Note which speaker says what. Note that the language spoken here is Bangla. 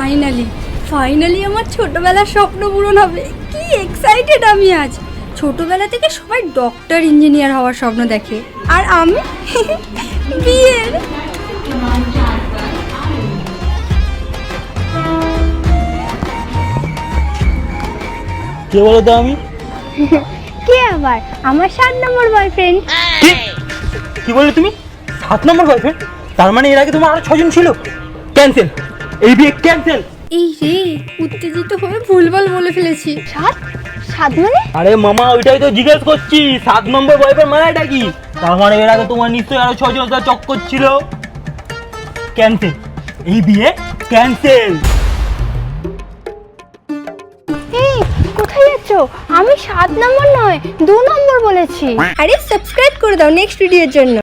Speaker 1: ফাইনালি ফাইনালি আমার ছোটবেলার স্বপ্ন পূরণ হবে। কি এক্সাইটেড আমি আজ। ছোটবেলা থেকে সবাই ডক্টর ইঞ্জিনিয়ার হওয়ার স্বপ্ন দেখে, আর আমি বিয়ের।
Speaker 2: কে বলো তো? আমি
Speaker 1: কে আবার? আমার 7 নম্বর বয়ফ্রেন্ড।
Speaker 2: কি বললে তুমি? 7 নম্বর বয়ফ্রেন্ড? তার মানে এর আগে তোমার আরো 6 জন ছিল। ক্যান্সেল, এই বিয়ে ক্যান্সেল।
Speaker 1: এই রে, উত্তেজিত হয়ে ভুলভাল বলে ফেলেছি। 7 মানে?
Speaker 2: আরে মামা, ওইটাই তো জিজ্ঞেস করছি, 7 নম্বর বয়ফ্রেন্ড মানে এটা কি? তার মানে এর আগে তোমার নিশ্চয়ই আরো 6 জন সাথে চক্কর ছিল। ক্যান্সেল, এই বিয়ে ক্যান্সেল।
Speaker 1: এই কোথায় যাচ্ছ? আমি 7 নম্বর নয় 2 নম্বর বলেছি। আরে সাবস্ক্রাইব করে দাও নেক্সট ভিডিওর জন্য।